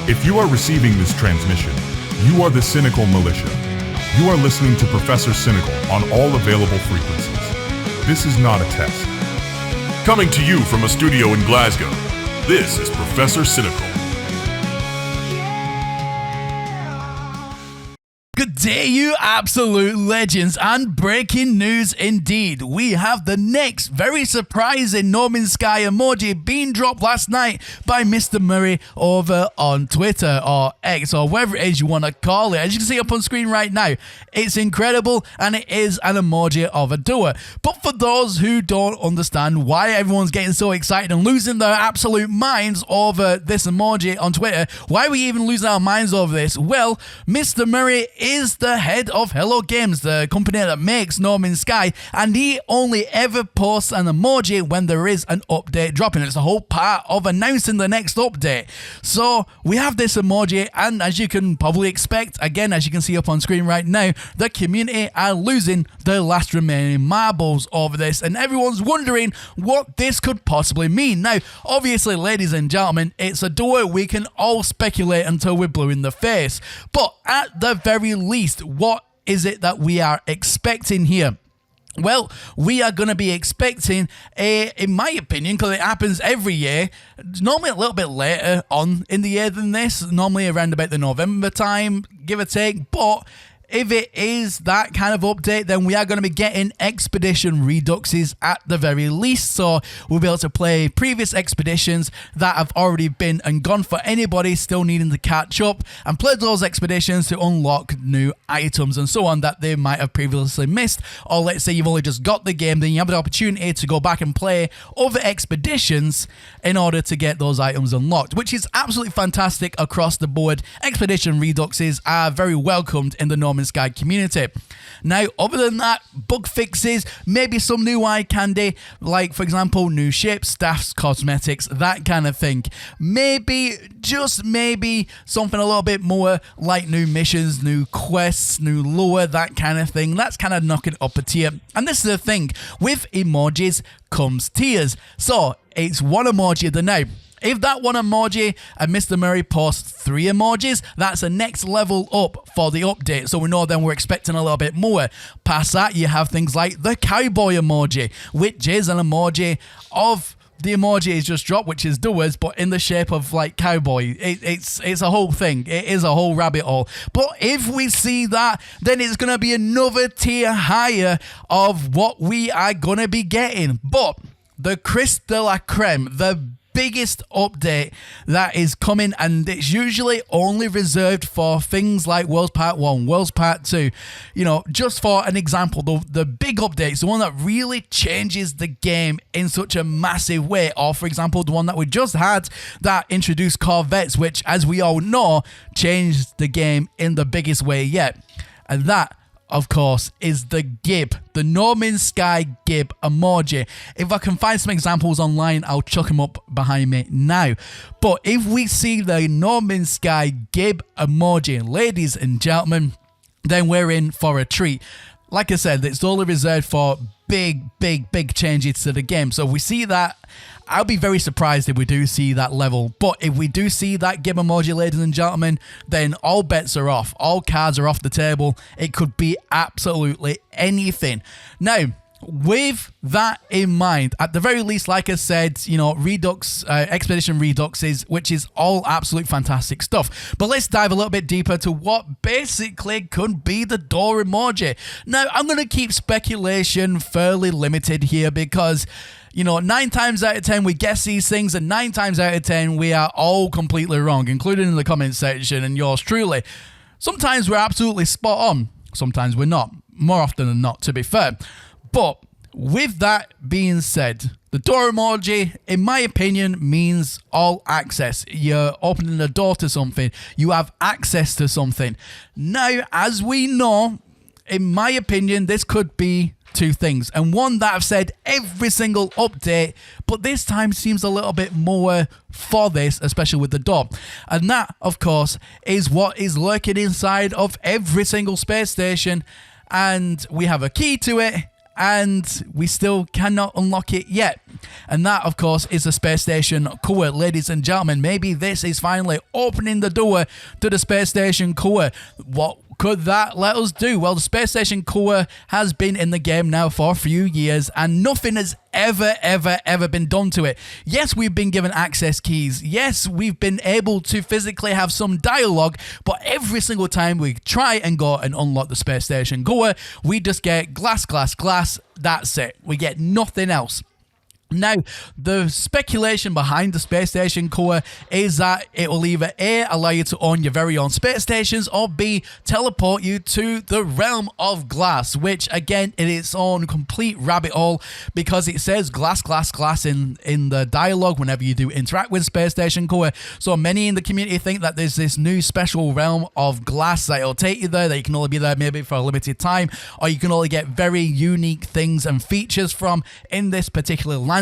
If you are receiving this transmission, you are the Cynical Militia. You are listening to Professor Cynical on all available frequencies. This is not a test. Coming to you from a studio in Glasgow, this is Professor Cynical. Good day, you absolute legends, and breaking news indeed. We have the next very surprising No Man's Sky emoji being dropped last night by Mr. Murray over on Twitter or X or whatever it is you want to call it. As you can see up on screen right now, it's incredible and it is an emoji of a doer. But for those who don't understand why everyone's getting so excited and losing their absolute minds over this emoji on Twitter, why are we even losing our minds over this? Well, Mr. Murray is the head of Hello Games, the company that makes No Man's Sky, and he only ever posts an emoji when there is an update dropping. It's a whole part of announcing the next update. So we have this emoji, and as you can probably expect, again, as you can see up on screen right now, the community are losing their last remaining marbles over this, and everyone's wondering what this could possibly mean. Now, obviously, ladies and gentlemen, it's a duo. We can all speculate until we're blue in the face, but at the very least, what is it that we are expecting here? Well, we are going to be expecting in my opinion, because it happens every year, normally a little bit later on in the year than this, normally around about the November time, give or take, but if it is that kind of update, then we are going to be getting expedition reduxes at the very least. So we'll be able to play previous expeditions that have already been and gone for anybody still needing to catch up and play those expeditions to unlock new items and so on that they might have previously missed. Or let's say you've only just got the game, then you have the opportunity to go back and play other expeditions in order to get those items unlocked, which is absolutely fantastic across the board. Expedition reduxes are very welcomed in the No Man's Sky community. Now, other than that, bug fixes, maybe some new eye candy, like for example, new ships, staffs, cosmetics, that kind of thing. Maybe, just maybe, something a little bit more like new missions, new quests, new lore, that kind of thing. That's kind of knocking up a tier. And this is the thing, with emojis comes tiers. So, it's one emoji the now. If that one emoji and Mr. Murray posts 3 emojis, that's a next level up for the update. So we know then we're expecting a little bit more. Past that, you have things like the cowboy emoji, which is an emoji of the emoji is just dropped, which is doers, but in the shape of like cowboy. It's a whole thing. It is a whole rabbit hole. But if we see that, then it's going to be another tier higher of what we are going to be getting. But the creme de la creme, the biggest update that is coming, and it's usually only reserved for things like Worlds Part 1, Worlds Part 2, you know, just for an example, the big updates, the one that really changes the game in such a massive way, or for example, the one that we just had that introduced Corvettes, which, as we all know, changed the game in the biggest way yet, and that, of course, is the GIB, the No Man's Sky GIB emoji. If I can find some examples online, I'll chuck them up behind me now. But if we see the No Man's Sky GIB emoji, ladies and gentlemen, then we're in for a treat. Like I said, it's only reserved for big changes to the game. So if we see that, I'll be very surprised if we do see that level. But if we do see that GIB emoji, ladies and gentlemen, then all bets are off. All cards are off the table. It could be absolutely anything. Now, with that in mind, at the very least, like I said, you know, Redux, Expedition Reduxes, which is all absolute fantastic stuff. But let's dive a little bit deeper to what basically could be the door emoji. Now, I'm going to keep speculation fairly limited here because, you know, 9 times out of 10 we guess these things, and 9 times out of 10 we are all completely wrong, including in the comment section and yours truly. Sometimes we're absolutely spot on, sometimes we're not. More often than not, to be fair. But with that being said, the door emoji, in my opinion, means all access. You're opening the door to something. You have access to something. Now, as we know, in my opinion, this could be 2 things. And one that I've said every single update, but this time seems a little bit more for this, especially with the door. And that, of course, is what is lurking inside of every single space station. And we have a key to it. and we still cannot unlock it yet. And that, of course, is the Space Station Core, ladies and gentlemen. Maybe this is finally opening the door to the Space Station Core. What could that let us do? Well, the Space Station Core has been in the game now for a few years, and nothing has ever been done to it. Yes, we've been given access keys. Yes, we've been able to physically have some dialogue, but every single time we try and go and unlock the Space Station Core, we just get glass. That's it. We get nothing else. Now, the speculation behind the Space Station Core is that it will either A, allow you to own your very own space stations, or B, teleport you to the realm of glass, which again is its own complete rabbit hole, because it says glass in the dialogue whenever you do interact with Space Station Core. So many in the community think that there's this new special realm of glass that will take you there, that you can only be there maybe for a limited time, or you can only get very unique things and features from in this particular landscape,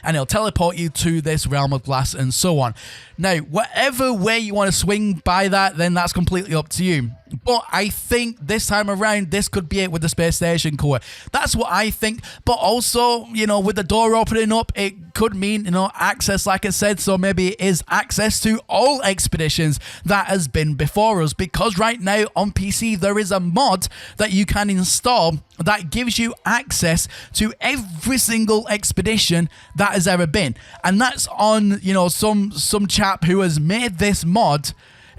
and it'll teleport you to this realm of glass and so on. Now, whatever way you want to swing by that, then that's completely up to you. But I think this time around, this could be it with the Space Station Core. That's what I think. But also, with the door opening up, it could mean, access, like I said. So maybe it is access to all expeditions that has been before us. Because right now on PC, there is a mod that you can install that gives you access to every single expedition that has ever been. And that's on, some chap who has made this mod.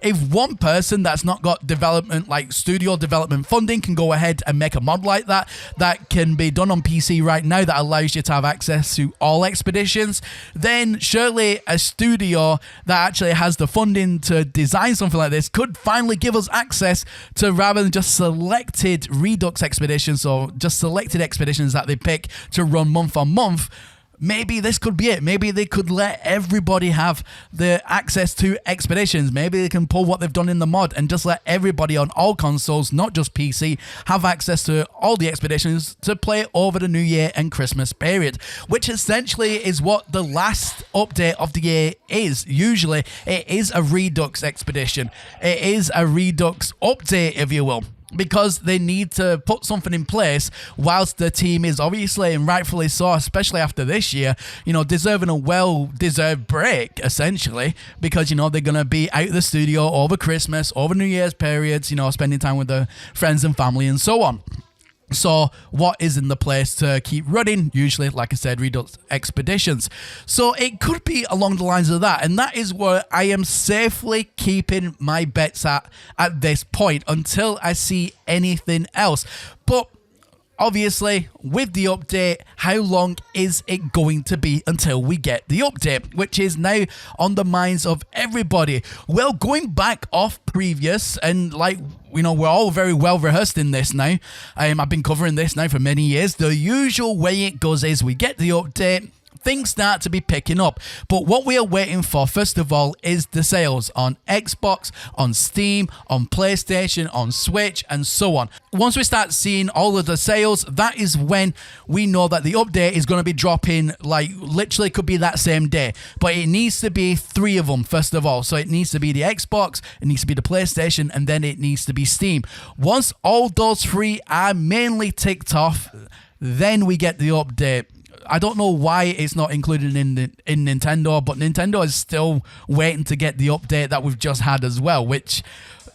If one person that's not got development, like studio development funding, can go ahead and make a mod like that, that can be done on PC right now, that allows you to have access to all expeditions, then surely a studio that actually has the funding to design something like this could finally give us access to, rather than just selected Redux expeditions or just selected expeditions that they pick to run month on month. Maybe this could be it. Maybe they could let everybody have the access to expeditions. Maybe they can pull what they've done in the mod and just let everybody on all consoles, not just PC, have access to all the expeditions to play over the New Year and Christmas period, which essentially is what the last update of the year is. Usually, it is a Redux expedition. It is a Redux update, if you will, because they need to put something in place whilst the team is obviously, and rightfully so, especially after this year, deserving a well-deserved break, essentially, because, they're going to be out of the studio over Christmas, over New Year's periods, spending time with their friends and family and so on. So what is in the place to keep running? Usually, like I said, Redux expeditions. So it could be along the lines of that. And that is where I am safely keeping my bets at this point until I see anything else. But obviously, with the update, how long is it going to be until we get the update, which is now on the minds of everybody? Well, going back off previous, and we're all very well rehearsed in this now. I've been covering this now for many years. The usual way it goes is we get the update, things start to be picking up. But what we are waiting for, first of all, is the sales on Xbox, on Steam, on PlayStation, on Switch, and so on. Once we start seeing all of the sales, that is when we know that the update is going to be dropping, literally could be that same day. But it needs to be 3 of them, first of all. So it needs to be the Xbox, it needs to be the PlayStation, and then it needs to be Steam. Once all those 3 are mainly ticked off, then we get the update. I don't know why it's not included in Nintendo, but Nintendo is still waiting to get the update that we've just had as well, which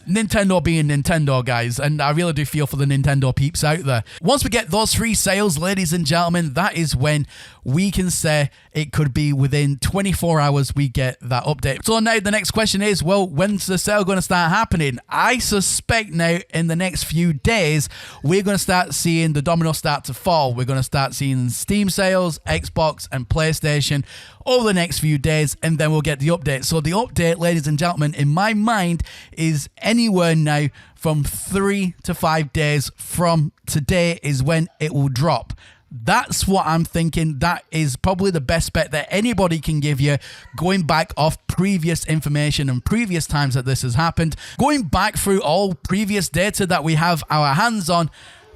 Nintendo being Nintendo, guys, and I really do feel for the Nintendo peeps out there. Once we get those 3 sales, ladies and gentlemen, that is when we can say it could be within 24 hours we get that update. So now the next question is, well, when's the sale going to start happening? I suspect now in the next few days, we're going to start seeing the domino start to fall. We're going to start seeing Steam sales, Xbox and PlayStation over the next few days, and then we'll get the update. So the update, ladies and gentlemen, in my mind is anywhere now from 3 to 5 days from today is when it will drop. That's what I'm thinking. That is probably the best bet that anybody can give you, going back off previous information and previous times that this has happened, going back through all previous data that we have our hands on.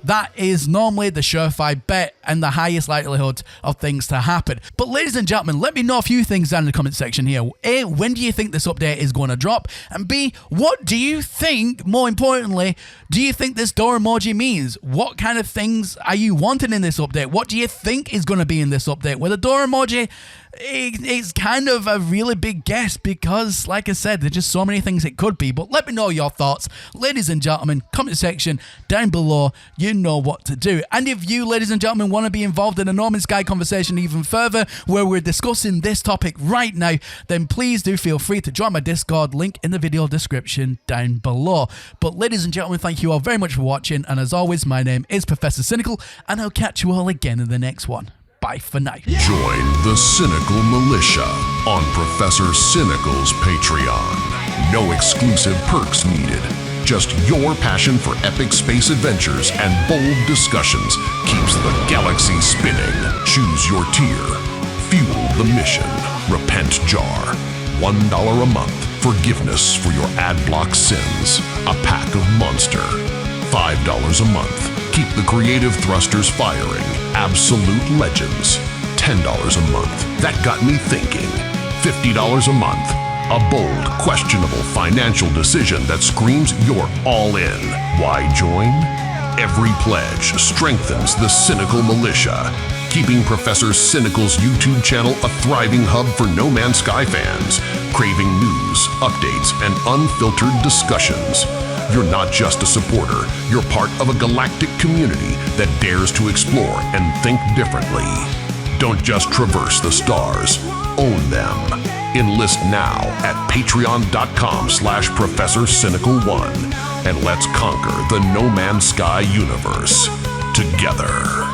that is normally the surefire bet and the highest likelihood of things to happen. But ladies and gentlemen, let me know a few things down in the comment section here. A, when do you think this update is going to drop? And B, what do you think, more importantly, do you think this door emoji means? What kind of things are you wanting in this update? What do you think is going to be in this update? With a door emoji, it's kind of a really big guess because, like I said, there's just so many things it could be. But let me know your thoughts. Ladies and gentlemen, comment section down below. You know what to do. And if you, ladies and gentlemen, want to be involved in a No Man's Sky conversation even further, where we're discussing this topic right now, then please do feel free to join my Discord, link in the video description down below. But ladies and gentlemen, thank you all very much for watching. And as always, my name is Professor Cynical, and I'll catch you all again in the next one. Bye for now. Join the Cynical Militia on Professor Cynical's Patreon. No exclusive perks needed. Just your passion for epic space adventures and bold discussions keeps the galaxy spinning. Choose your tier. Fuel the mission. Repent jar. $1 a month. Forgiveness for your ad-block sins. A pack of Monster. $5 a month. Keep the creative thrusters firing. Absolute legends. $10 a month. That got me thinking. $50 a month. A bold, questionable financial decision that screams you're all in. Why join? Every pledge strengthens the Cynical Militia, keeping Professor Cynical's YouTube channel a thriving hub for No Man's Sky fans, craving news, updates, and unfiltered discussions. You're not just a supporter, you're part of a galactic community that dares to explore and think differently. Don't just traverse the stars, own them. Enlist now at patreon.com/ProfessorCynical1 and let's conquer the No Man's Sky universe together.